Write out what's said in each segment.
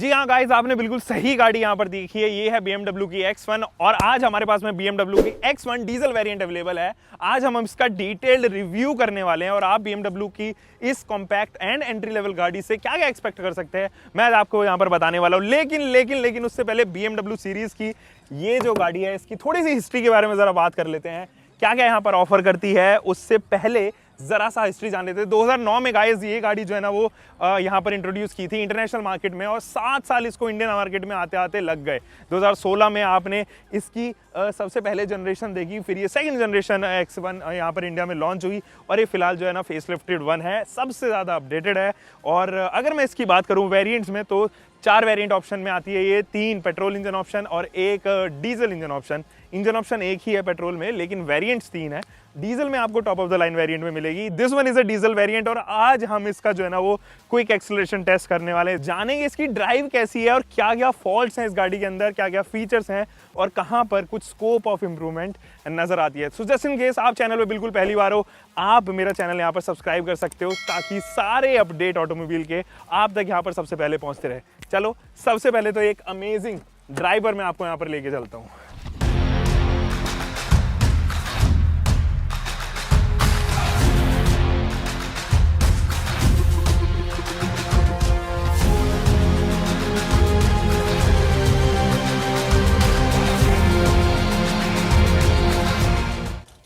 जी हाँ गाइस, आपने बिल्कुल सही गाड़ी यहाँ पर देखी है। ये है BMW की X1 और आज हमारे पास में BMW की X1 डीजल वेरिएंट अवेलेबल है। आज हम इसका डिटेल्ड रिव्यू करने वाले हैं और आप BMW की इस कॉम्पैक्ट एंड एंट्री लेवल गाड़ी से क्या क्या एक्सपेक्ट कर सकते हैं मैं आपको यहाँ पर बताने वाला हूँ। लेकिन उससे पहले BMW सीरीज की ये जो गाड़ी है इसकी थोड़ी सी हिस्ट्री के बारे में जरा बात कर लेते हैं, क्या क्या यहाँ पर ऑफर करती है। उससे पहले जरा सा हिस्ट्री जान लेते हैं। 2009 में गाइस ये गाड़ी जो है ना वो यहाँ पर इंट्रोड्यूस की थी इंटरनेशनल मार्केट में और 7 साल इसको इंडियन मार्केट में आते आते लग गए। 2016 में आपने इसकी सबसे पहले जनरेशन देखी, फिर ये सेकंड जनरेशन X1 यहाँ पर इंडिया में लॉन्च हुई और ये फिलहाल जो है ना फेसलिफ्टेड 1 है, सबसे ज़्यादा अपडेटेड है। और अगर मैं इसकी बात करूँ वेरिएंट्स में तो 4 वेरिएंट ऑप्शन में आती है ये, 3 पेट्रोल इंजन ऑप्शन और 1 diesel engine option. Engine option एक ही है पेट्रोल में, लेकिन वेरिएंट्स 3 है। डीजल में आपको top of the line variant में मिलेगी। This one is a diesel variant और आज हम इसका जो है ना वो क्विक एक्सेलरेशन टेस्ट करने वाले हैं। जानेंगे इसकी ड्राइव कैसी है और क्या क्या फॉल्ट्स हैं इस गाड़ी के अंदर, क्या क्या फीचर्स हैं और कहां पर कुछ स्कोप ऑफ इंप्रूवमेंट नजर आती है। सो जस्ट इन केस आप चैनल पे बिल्कुल पहली बार हो, आप मेरा चैनल यहाँ पर सब्सक्राइब कर सकते हो ताकि सारे अपडेट ऑटोमोबाइल के आप तक यहाँ पर सबसे पहले पहुंचते रहे। चलो सबसे पहले तो एक अमेजिंग ड्राइवर मैं आपको यहाँ पर लेके चलता हूँ।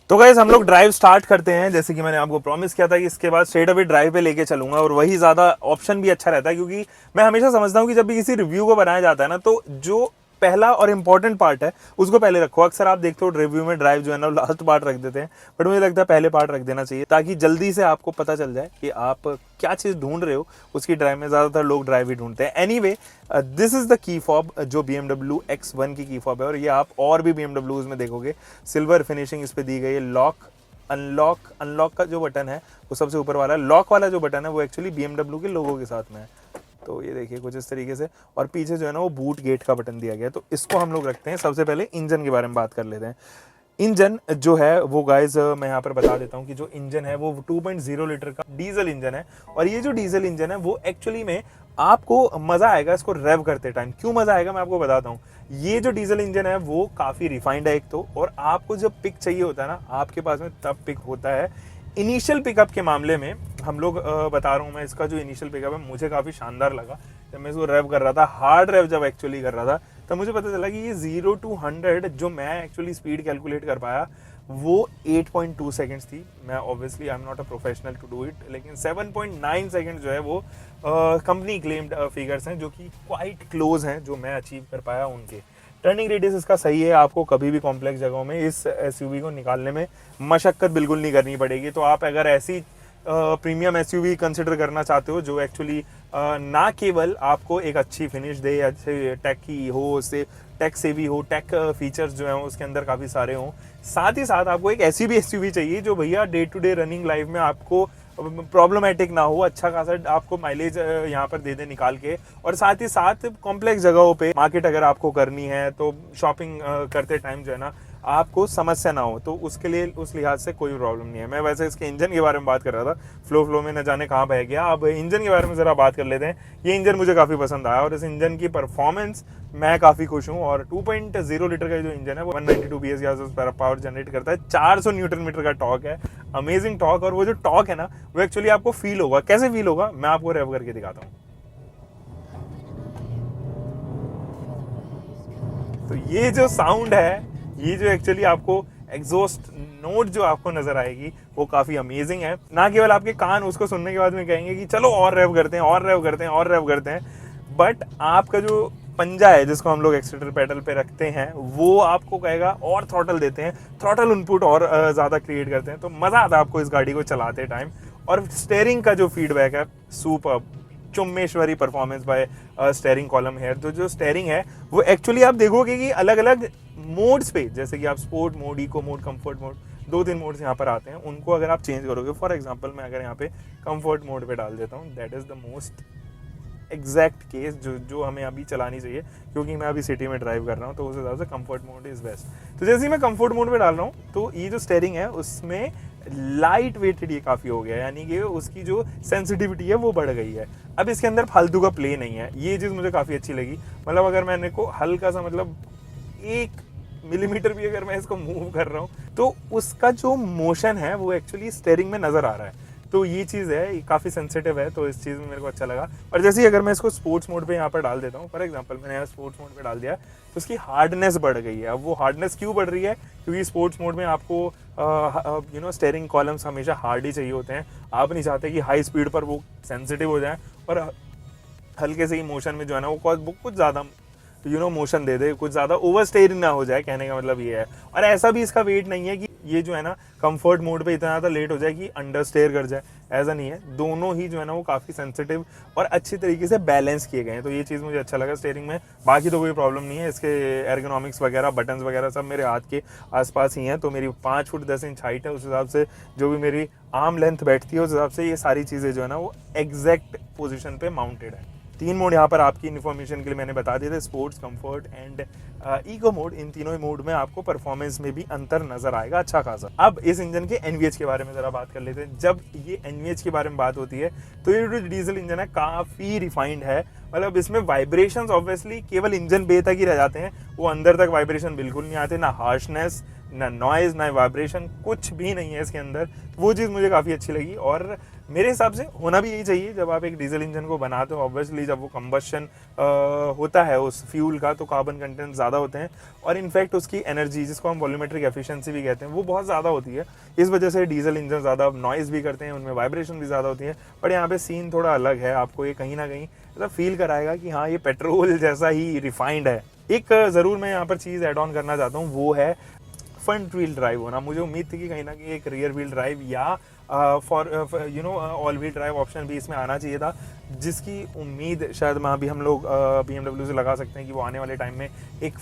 तो गाइस हम लोग ड्राइव स्टार्ट करते हैं। जैसे कि मैंने आपको प्रॉमिस किया था कि इसके बाद स्ट्रेट अवे ड्राइव पे लेके चलूंगा और वही ज़्यादा ऑप्शन भी अच्छा रहता है, क्योंकि मैं हमेशा समझता हूँ कि जब भी किसी रिव्यू को बनाया जाता है ना तो जो पहला और इंपॉर्टेंट पार्ट है उसको पहले रखो। अक्सर आप देखते हो रिव्यू में ड्राइव जो है ना लास्ट पार्ट रख देते हैं, बट मुझे लगता है पहले पार्ट रख देना चाहिए ताकि जल्दी से आपको पता चल जाए कि आप क्या चीज़ ढूंढ रहे हो उसकी ड्राइव में। ज़्यादातर लोग ड्राइव ही ढूंढते हैं। Anyway this is the key fob जो BMW X1 की फॉब है और ये आप और भी BMWs में देखोगे। सिल्वर फिनिशिंग इस पर दी गई है। लॉक अनलॉक का जो बटन है वो सबसे ऊपर वाला है। लॉक वाला जो बटन है वो एक्चुअली BMW के लोगो के साथ में है, तो ये देखिए कुछ इस तरीके से। और पीछे जो है ना वो बूट गेट का बटन दिया गया है, तो इसको हम लोग रखते हैं। सबसे पहले इंजन के बारे में बात कर लेते हैं। इंजन जो है वो गाइस मैं यहाँ पर बता देता हूँ कि जो इंजन है वो 2.0 लीटर का डीजल इंजन है और ये जो डीजल इंजन है वो एक्चुअली में आपको मजा आएगा इसको रेव करते टाइम। क्यों मजा आएगा मैं आपको बताता हूँ। ये जो डीजल इंजन है वो काफी रिफाइंड है एक तो, और आपको जब पिक चाहिए होता है ना आपके पास में तब पिक होता है। इनिशियल पिकअप के मामले में हम लोग बता रहा हूँ मैं, इसका जो इनिशियल पिकअप है मुझे काफ़ी शानदार लगा। जब मैं इसको रेव कर रहा था, हार्ड रेव जब एक्चुअली कर रहा था, तब मुझे पता चला कि ये 0 to 100 जो मैं एक्चुअली स्पीड कैलकुलेट कर पाया वो 8.2 सेकेंड्स थी। मैं obviously I am not a professional to do it, लेकिन 7.9 सेकेंड जो है वो कंपनी क्लेम्ड फिगर्स हैं जो कि क्वाइट क्लोज हैं जो मैं अचीव कर पाया उनके। टर्निंग रेडियस इसका सही है, आपको कभी भी कॉम्प्लेक्स जगहों में इस SUV को निकालने में मशक्कत बिल्कुल नहीं करनी पड़ेगी। तो आप अगर ऐसी प्रीमियम SUV कंसिडर करना चाहते हो जो एक्चुअली ना केवल आपको एक अच्छी फिनिश दे, अच्छे टेक की हो, उससे टेक से भी हो, टेक फीचर्स जो हैं उसके अंदर काफ़ी सारे हों, साथ ही साथ आपको एक ऐसी भी SUV चाहिए जो भैया day to day running life में आपको प्रॉब्लमेटिक ना हो, अच्छा खासा आपको माइलेज यहाँ पर दे दे निकाल के, और साथ ही साथ कॉम्प्लेक्स जगहों पे मार्केट अगर आपको करनी है तो शॉपिंग करते टाइम जो है ना आपको समस्या ना हो, तो उसके लिए उस लिहाज से कोई प्रॉब्लम नहीं है। मैं वैसे इसके इंजन के बारे में बात कर रहा था, फ्लो में न जाने कहाँ बह गया। अब इंजन के बारे में ज़रा बात कर लेते हैं। ये इंजन मुझे काफ़ी पसंद आया और इस इंजन की परफॉर्मेंस मैं काफ़ी खुश हूँ। और 2.0 लीटर का जो इंजन है वो 192 PS का पावर जनरेट करता है, 400 न्यूटन मीटर का टॉर्क है, अमेजिंग टॉर्क। और वो जो टॉर्क है ना वो एक्चुअली आपको फील होगा। कैसे फील होगा मैं आपको रेव करके दिखाता हूँ। तो ये जो साउंड है, ये जो एक्चुअली आपको एग्जॉस्ट नोट जो आपको नजर आएगी वो काफी अमेजिंग है। ना केवल आपके कान उसको सुनने के बाद में कहेंगे कि चलो और रेव करते हैं और रेव करते हैं और रेव करते हैं, बट आपका जो पंजा है जिसको हम लोग एक्सीलरेटर पेडल पे रखते हैं वो आपको कहेगा और थ्रॉटल देते हैं, थ्रॉटल इनपुट और ज़्यादा क्रिएट करते हैं। तो मज़ा आता है आपको इस गाड़ी को चलाते टाइम। और स्टेयरिंग का जो फीडबैक है सुपर्ब, चुम्मेश्वरी परफॉर्मेंस बाय स्टेयरिंग कॉलम है। तो जो स्टेयरिंग है वो एक्चुअली आप देखोगे कि अलग अलग मोड्स पे, जैसे कि आप sport mode, eco mode, comfort mode, 2-3 modes यहाँ पर आते हैं, उनको अगर आप चेंज करोगे, फॉर एग्जांपल मैं अगर यहाँ पे कंफर्ट मोड पे डाल देता हूँ, that is the most exact case जो हमें अभी चलानी चाहिए, क्योंकि मैं अभी सिटी में ड्राइव कर रहा हूँ तो उस हिसाब से कंफर्ट मोड इज़ बेस्ट। तो जैसे ही मैं कंफर्ट मोड पे डाल रहा हूँ तो ये जो स्टेयरिंग है उसमें लाइट वेटेड ये काफ़ी हो गया, यानी कि उसकी जो सेंसिटिविटी है वो बढ़ गई है। अब इसके अंदर फालतू का प्ले नहीं है, ये चीज़ मुझे काफ़ी अच्छी लगी। मतलब अगर मैंने को हल्का सा मतलब 1 मिलीमीटर भी अगर मैं इसको मूव कर रहा हूँ तो उसका जो मोशन है वो एक्चुअली स्टेयरिंग में नज़र आ रहा है। तो ये चीज़ है, ये काफ़ी सेंसिटिव है, तो इस चीज़ में मेरे को अच्छा लगा। और जैसे ही अगर मैं इसको स्पोर्ट्स मोड पे यहाँ पर डाल देता हूँ, फॉर एग्जांपल मैंने यहाँ स्पोर्ट्स मोड पे डाल दिया, तो उसकी हार्डनेस बढ़ गई है। अब वो हार्डनेस क्यों बढ़ रही है? क्योंकि स्पोर्ट्स मोड में आपको स्टेयरिंग कॉलम्स हमेशा हार्ड ही चाहिए होते हैं। आप नहीं चाहते कि हाई स्पीड पर वो सेंसिटिव हो जाए और हल्के से ही मोशन में जो है ना वो कुछ ज़्यादा मोशन दे दे, कुछ ज़्यादा ओवर स्टेयरिंग ना हो जाए, कहने का मतलब ये है। और ऐसा भी इसका वेट नहीं है कि ये जो है ना कंफर्ट मोड पे इतना ज़्यादा लेट हो जाए कि अंडर स्टेयर कर जाए, ऐसा नहीं है। दोनों ही जो है ना वो काफ़ी सेंसिटिव और अच्छी तरीके से बैलेंस किए गए हैं, तो ये चीज़ मुझे अच्छा लगा स्टेयरिंग में। बाकी तो कोई प्रॉब्लम नहीं है, इसके एर्गोनॉमिक्स वगैरह बटन्स वगैरह सब मेरे हाथ के आसपास ही हैं। तो मेरी 5 फुट 10 इंच हाइट है, उस हिसाब से जो भी मेरी आर्म लेंथ बैठती है उस हिसाब से ये सारी चीज़ें जो है ना वो एग्जैक्ट पोजिशन पे माउंटेड है। 3 मोड यहाँ पर आपकी इन्फॉर्मेशन के लिए मैंने बता दिए थे, sports, comfort and eco mode. इन तीनों ही मोड में आपको परफॉर्मेंस में भी अंतर नजर आएगा अच्छा खासा। अब इस इंजन के एनवीएच के बारे में जरा बात कर लेते हैं। जब ये एनवीएच के बारे में बात होती है तो ये जो डीजल इंजन है काफ़ी रिफाइंड है। मतलब इसमें वाइब्रेशंस ऑब्वियसली केवल इंजन बे तक ही रह जाते हैं, वो अंदर तक वाइब्रेशन बिल्कुल नहीं आते, ना हार्शनेस, ना नॉइज़, ना वाइब्रेशन, कुछ भी नहीं है इसके अंदर। वो चीज़ मुझे काफ़ी अच्छी लगी और मेरे हिसाब से होना भी यही चाहिए जब आप एक डीजल इंजन को बनाते हो। ऑब्वियसली जब वो कंबशन होता है उस फ्यूल का तो कार्बन कंटेंट ज़्यादा होते हैं और इनफैक्ट उसकी एनर्जी, जिसको हम वॉल्यूमेट्रिक एफिशिएंसी भी कहते हैं, वो बहुत ज़्यादा होती है। इस वजह से डीजल इंजन ज़्यादा नॉइज़ भी करते हैं, उनमें वाइब्रेशन भी ज़्यादा होती है। बट यहाँ पे सीन थोड़ा अलग है, आपको ये कहीं ना कहीं मतलब फील कराएगा कि हाँ ये पेट्रोल जैसा ही रिफाइंड है। एक ज़रूर मैं यहाँ पर चीज़ ऐड ऑन करना चाहता हूँ, वो है फ्रंट व्हील ड्राइव होना। मुझे उम्मीद थी कि कहीं ना कहीं एक रियर व्हील ड्राइव या ऑल व्हील ड्राइव ऑप्शन भी इसमें आना चाहिए था, जिसकी उम्मीद शायद अभी हम लोग BMW से लगा सकते हैं कि वो आने वाले टाइम में एक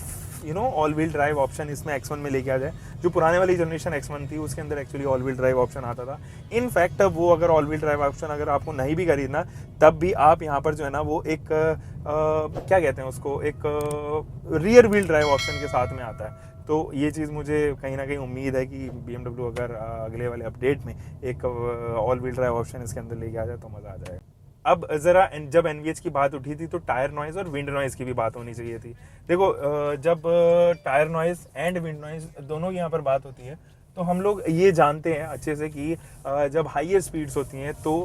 ऑल व्हील ड्राइव ऑप्शन इसमें X1 में लेके आ जाए। जो पुराने वाली जनरेशन X1 थी उसके अंदर actually all wheel drive option आता था। इनफैक्ट अब वो अगर ऑल व्हील ड्राइव ऑप्शन अगर आपको नहीं भी खरीदना तब भी आप यहाँ पर जो है ना वो एक क्या कहते हैं उसको, एक रियर व्हील ड्राइव ऑप्शन के साथ में आता है। तो ये चीज़ मुझे कहीं ना कहीं उम्मीद है कि BMW अगर अगले वाले अपडेट में एक ऑल व्हील ड्राइव ऑप्शन इसके अंदर लेके आ जाए तो मज़ा आ जाएगा। अब ज़रा जब एनवीएच की बात उठी थी तो टायर नॉइज़ और विंड नॉइज़ की भी बात होनी चाहिए थी। देखो जब tyre noise and wind noise दोनों की यहाँ पर बात होती है तो हम लोग ये जानते हैं अच्छे से कि जब हाइयर स्पीड्स होती हैं तो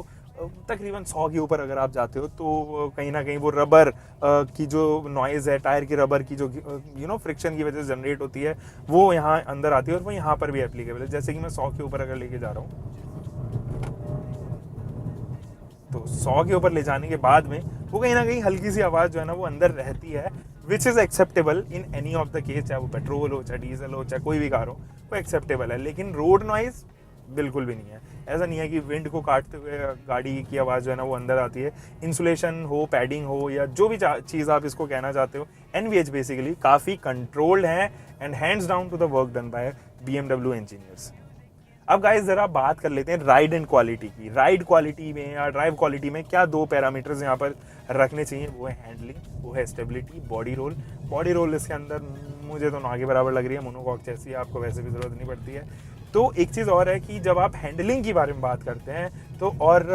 तकरीबन 100 के ऊपर अगर आप जाते हो तो कहीं ना कहीं वो रबर की जो नॉइज़ है, टायर की रबर की जो फ्रिक्शन की वजह से जनरेट होती है वो यहाँ अंदर आती है और वो यहाँ पर भी एप्लीकेबल है। जैसे कि मैं 100 के ऊपर अगर लेके जा रहा हूँ तो 100 के ऊपर ले जाने के बाद में वो कहीं ना कहीं हल्की सी आवाज़ जो है ना वो अंदर रहती है, which is acceptable in any of the case, चाहे वो पेट्रोल हो, चाहे डीजल हो, चाहे कोई भी कार हो, वो एक्सेप्टेबल है। लेकिन रोड नॉइज़ बिल्कुल भी नहीं है। ऐसा नहीं है कि विंड को काटते हुए गाड़ी की आवाज़ जो है ना वो अंदर आती है। इंसुलेशन हो, पैडिंग हो या जो भी चीज़ आप इसको कहना चाहते हो, एनवीएच बेसिकली काफ़ी कंट्रोल्ड है and hands down to the work done by BMW engineers. अब गाइस ज़रा बात कर लेते हैं राइड एंड क्वालिटी की। राइड क्वालिटी में या ड्राइव क्वालिटी में क्या 2 पैरामीटर्स यहाँ पर रखने चाहिए, वो है हैंडलिंग, वो है stability, body roll. Body roll इसके अंदर मुझे तो ना के बराबर लग रही है, मोनोकॉक जैसी, आपको वैसे भी ज़रूरत नहीं पड़ती है। तो एक चीज़ और है कि जब आप हैंडलिंग के बारे में बात करते हैं तो और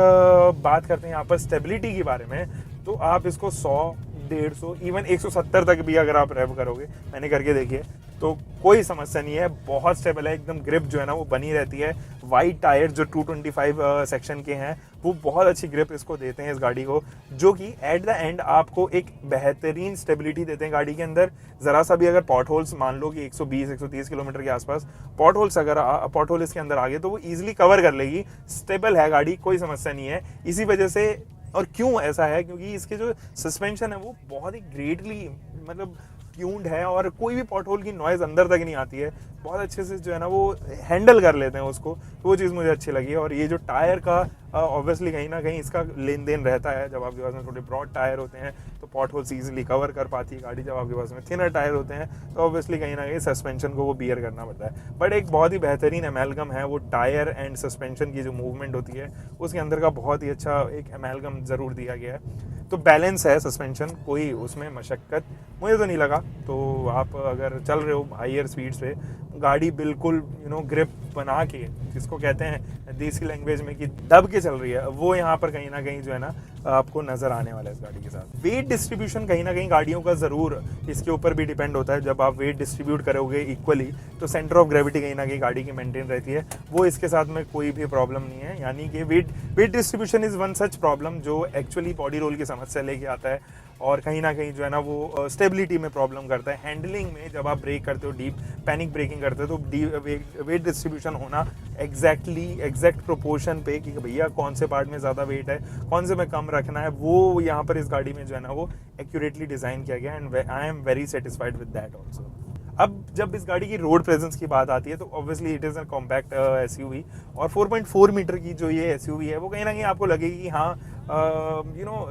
बात करते हैं यहाँ पर स्टेबिलिटी के बारे में, तो आप इसको 100, 150, इवन 170 तक भी अगर आप रेव करोगे, मैंने करके देखिए, तो कोई समस्या नहीं है, बहुत स्टेबल है एकदम। ग्रिप जो है ना वो बनी रहती है। वाइड टायर जो 225 सेक्शन के हैं वो बहुत अच्छी ग्रिप इसको देते हैं इस गाड़ी को, जो कि एट द एंड आपको एक बेहतरीन स्टेबिलिटी देते हैं गाड़ी के अंदर। ज़रा सा भी अगर पॉट होल्स मान लो कि 120-130 किलोमीटर के आसपास पॉट होल इसके अंदर आ गए तो वो ईजिली कवर कर लेगी। स्टेबल है गाड़ी, कोई समस्या नहीं है। इसी वजह से, और क्यों ऐसा है, क्योंकि इसके जो सस्पेंशन है वो बहुत ही ग्रेटली मतलब ट्यून्ड है और कोई भी पॉट होल की नॉइज़ अंदर तक नहीं आती है। बहुत अच्छे से जो है ना वो हैंडल कर लेते हैं उसको, तो वो चीज़ मुझे अच्छी लगी। और ये जो टायर का ऑब्वियसली कहीं ना कहीं इसका लेन देन रहता है। जब आपके पास में थोड़े ब्रॉड टायर होते हैं तो पॉट होल्स ईजिली कवर कर पाती है गाड़ी। जब आपके पास में थिनर टायर होते हैं तो ऑब्वियसली कहीं ना कहीं सस्पेंशन को वो बियर करना पड़ता है। बट एक बहुत ही बेहतरीन एमेलगम है वो, टायर एंड सस्पेंशन की जो मूवमेंट होती है उसके अंदर का बहुत ही अच्छा एक एमेलगम ज़रूर दिया गया है। तो बैलेंस है सस्पेंशन, कोई उसमें मशक्क़त मुझे तो नहीं लगा। तो आप अगर चल रहे हो हाइयर स्पीड्स पे, गाड़ी बिल्कुल ग्रिप बना के, जिसको कहते हैं देसी लैंग्वेज में कि दब के चल रही है, वो यहाँ पर कहीं ना कहीं जो है ना आपको नजर आने वाला है इस गाड़ी के साथ। वेट डिस्ट्रीब्यूशन कहीं ना कहीं गाड़ियों का जरूर इसके ऊपर भी डिपेंड होता है। जब आप वेट डिस्ट्रीब्यूट करोगे इक्वली तो सेंटर ऑफ ग्रेविटी कहीं ना कहीं गाड़ी की मेंटेन रहती है, वो इसके साथ में कोई भी प्रॉब्लम नहीं है। यानी कि wait distribution is one such problem जो एक्चुअली बॉडी रोल की समस्या लेके आता है और कहीं ना कहीं जो है ना वो स्टेबिलिटी में प्रॉब्लम करता है। हैंडलिंग में जब आप ब्रेक करते हो, डीप पैनिक ब्रेकिंग करते हो, तो वेट डिस्ट्रीब्यूशन होना एग्जैक्ट प्रोपोर्शन पे कि भैया कौन से पार्ट में ज़्यादा वेट है, कौन से में कम रखना है, वो यहाँ पर इस गाड़ी में जो है ना वो एक्यूरेटली डिज़ाइन किया गया and I am very satisfied with that also. अब जब इस गाड़ी की रोड प्रेजेंस की बात आती है तो obviously it is a compact SUV और 4.4 मीटर की जो ये एसयूवी है वो कहीं ना कहीं आपको लगेगी कि हाँ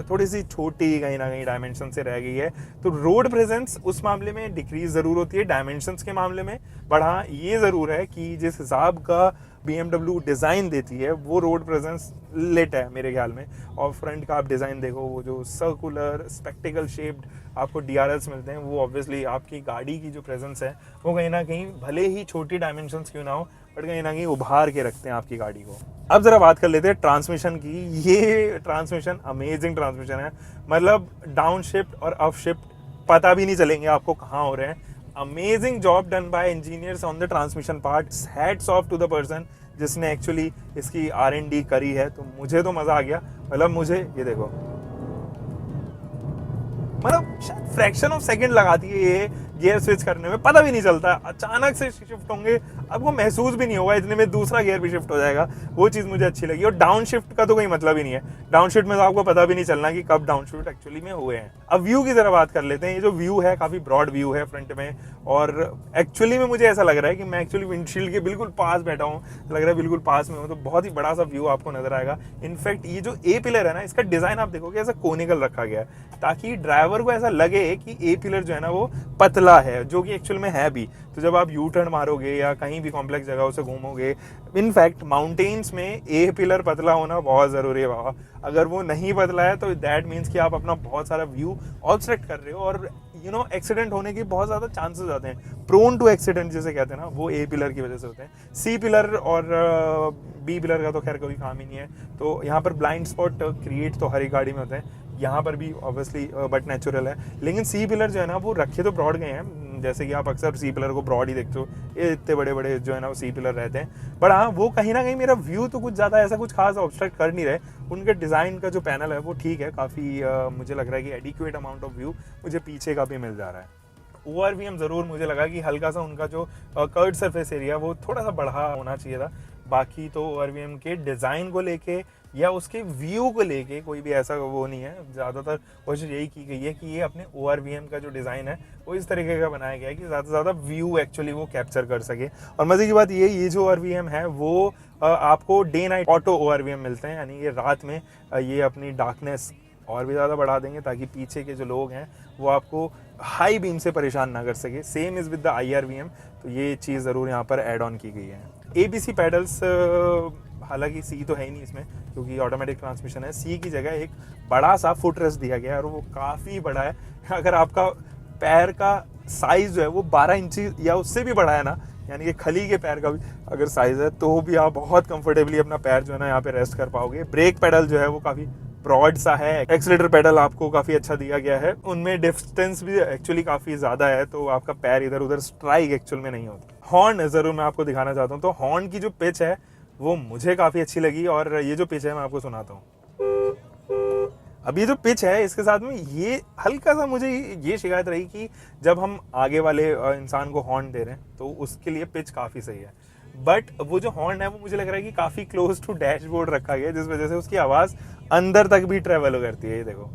थोड़ी सी छोटी कहीं ना कहीं डायमेंशन से रह गई है। तो रोड प्रेजेंस उस मामले में डिक्रीज ज़रूर होती है, डायमेंशंस के मामले में। बट हाँ ये ज़रूर है कि जिस हिसाब का BMW डिज़ाइन देती है वो रोड प्रेजेंस लेट है मेरे ख्याल में। और फ्रंट का आप डिज़ाइन देखो, वो जो सर्कुलर स्पेक्टिकल शेप्ड आपको DRLs मिलते हैं, वो ऑब्वियसली आपकी गाड़ी की जो प्रेजेंस है वो कहीं ना कहीं भले ही छोटी डायमेंशंस क्यों ना हो बट कहीं ना कहीं उभार के रखते हैं आपकी गाड़ी को। अब जरा बात कर लेते हैं ट्रांसमिशन की। ये ट्रांसमिशन अमेजिंग ट्रांसमिशन है, मतलब डाउन शिफ्ट और अप शिफ्ट पता भी नहीं चलेंगे आपको कहाँ हो रहे हैं। Amazing job done by engineers on the transmission part. Hats off to the person जिसने एक्चुअली इसकी R&D करी है। तो मुझे तो मज़ा आ गया, मतलब मुझे ये देखो, मतलब शायद फ्रैक्शन ऑफ सेकंड लगाती है ये गियर स्विच करने में, पता भी नहीं चलता, अचानक से शिफ्ट होंगे, आपको महसूस भी नहीं होगा, इतने में दूसरा गियर भी शिफ्ट हो जाएगा। वो चीज़ मुझे अच्छी लगी। और डाउन शिफ्ट का तो कोई मतलब ही नहीं है, डाउन शिफ्ट में तो आपको पता भी नहीं चलना कि कब डाउन शिफ्ट एक्चुअली में हुए हैं। अब व्यू की तरह बात कर लेते हैं। ये जो व्यू है काफ़ी ब्रॉड व्यू है फ्रंट में और एक्चुअली में मुझे ऐसा लग रहा है कि मैं एक्चुअली विंडशील्ड के बिल्कुल पास बैठा हूँ, लग रहा है बिल्कुल पास में हूँ, तो बहुत ही बड़ा सा व्यू आपको नजर आएगा। इनफैक्ट ये जो ए पिलर है ना, इसका डिज़ाइन आप देखोगे ऐसा कोनिकल रखा गया है ताकि ड्राइवर को ऐसा लगे कि ए पिलर जो है ना वो पतला है, जो कि एक्चुअल में है भी। तो जब आप यू टर्न मारोगे या कहीं भी कॉम्प्लेक्स जगहों से घूमोगे, इनफैक्ट माउंटेन्स में ए पिलर पतला होना बहुत ज़रूरी है बाबा। अगर वो नहीं पतला है तो दैट मीन्स कि आप अपना बहुत सारा व्यू ऑब्स्ट्रक्ट कर रहे हो और एक्सीडेंट होने के बहुत ज़्यादा चांसेस आते हैं। प्रोन टू एक्सीडेंट जिसे कहते हैं ना, वो ए पिलर की वजह से होते हैं। सी पिलर और बी पिलर का तो खैर कोई काम ही नहीं है। तो यहाँ पर ब्लाइंड स्पॉट क्रिएट तो हर एक गाड़ी में होते हैं, यहाँ पर भी ऑब्वियसली बट नेचुरल है। लेकिन सी पिलर जो है ना वो रखे तो ब्रॉड गए हैं, जैसे कि आप अक्सर सी पिलर को ब्रॉड ही देखते हो, ये इतने बड़े बड़े जो है ना वो सी पिलर रहते हैं। बट हाँ वो कहीं ना कहीं मेरा व्यू तो कुछ ज़्यादा ऐसा कुछ खास ऑब्स्ट्रक्ट कर नहीं रहे। उनके डिज़ाइन का जो पैनल है वो ठीक है, काफ़ी मुझे लग रहा है कि एडिक्वेट अमाउंट ऑफ व्यू मुझे पीछे का भी मिल जा रहा है। ORVM ज़रूर मुझे लगा कि हल्का सा उनका जो कर्व सरफेस एरिया वो थोड़ा सा बढ़ा होना चाहिए था। बाकी तो ORVM के डिज़ाइन को लेके या उसके व्यू को लेके कोई भी ऐसा वो नहीं है। ज़्यादातर कोशिश यही की गई है कि ये अपने ORVM का जो डिज़ाइन है वो इस तरीके का बनाया गया है कि ज़्यादा से ज़्यादा व्यू एक्चुअली वो कैप्चर कर सके। और मज़े की बात ये जो ORVM है वो आपको डे नाइट ऑटो ORVM मिलते हैं, यानी ये रात में ये अपनी डार्कनेस और भी ज़्यादा बढ़ा देंगे ताकि पीछे के जो लोग हैं वो आपको हाई बीम से परेशान ना कर सके। Same is with the IRVM, तो ये चीज़ ज़रूर यहाँ पर ऐड ऑन की गई है। ABC पैडल्स, हालांकि C तो है ही नहीं इसमें क्योंकि ऑटोमेटिक ट्रांसमिशन है। C की जगह एक बड़ा सा फुट रेस्ट दिया गया है और वो काफ़ी बड़ा है। अगर आपका पैर का साइज़ जो है वो 12 इंची या उससे भी बड़ा है ना, यानी कि खली के पैर का भी अगर साइज़ है तो भी आप बहुत कंफर्टेबली अपना पैर जो है ना यहाँ पे रेस्ट कर पाओगे। ब्रेक पेडल जो है वो काफ़ी ब्रॉड सा है। एक्सीलरेटर पेडल आपको काफ़ी अच्छा दिया गया है, उनमें डिस्टेंस भी एक्चुअली काफ़ी ज़्यादा है तो आपका पैर इधर उधर स्ट्राइक एक्चुअल में नहीं होता। हॉर्न ज़रूर मैं आपको दिखाना चाहता हूँ। तो हॉर्न की जो पिच है वो मुझे काफ़ी अच्छी लगी और ये जो पिच है मैं आपको सुनाता हूँ। अब ये जो पिच है इसके साथ में ये हल्का सा मुझे ये शिकायत रही कि जब हम आगे वाले इंसान को हॉर्न दे रहे हैं तो उसके लिए पिच काफ़ी सही है। बट वो जो हॉर्न है वो मुझे लग रहा है कि काफ़ी क्लोज टू डैशबोर्ड रखा गया है, जिस वजह से उसकी आवाज़ अंदर तक भी ट्रेवल करती है। ये देखो,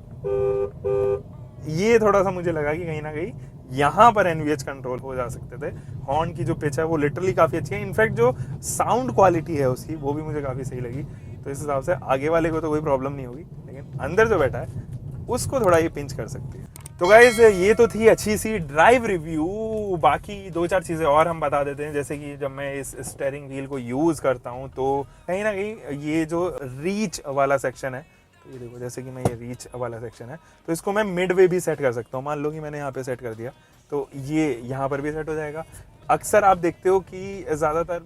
ये थोड़ा सा मुझे लगा कि कहीं ना कहीं यहाँ पर NVH कंट्रोल हो जा सकते थे। हॉर्न की जो पिच है वो लिटरली काफ़ी अच्छी है। इनफैक्ट जो साउंड क्वालिटी है उसकी वो भी मुझे काफ़ी सही लगी। तो इस हिसाब से आगे वाले को तो कोई प्रॉब्लम नहीं होगी, लेकिन अंदर जो बैठा है उसको थोड़ा ये पिंच कर सकती है। तो गाइज ये तो थी अच्छी सी ड्राइव रिव्यू। बाकी 2-4 चीज़ें और हम बता देते हैं, जैसे कि जब मैं इस स्टीयरिंग व्हील को यूज़ करता हूँ तो कहीं ना कहीं ये जो रीच वाला सेक्शन है, तो ये देखो जैसे कि मैं ये रीच वाला सेक्शन है तो इसको मैं मिड वे भी सेट कर सकता हूँ। मान लो कि मैंने यहाँ पे सेट कर दिया तो ये यहाँ पर भी सेट हो जाएगा। अक्सर आप देखते हो कि ज़्यादातर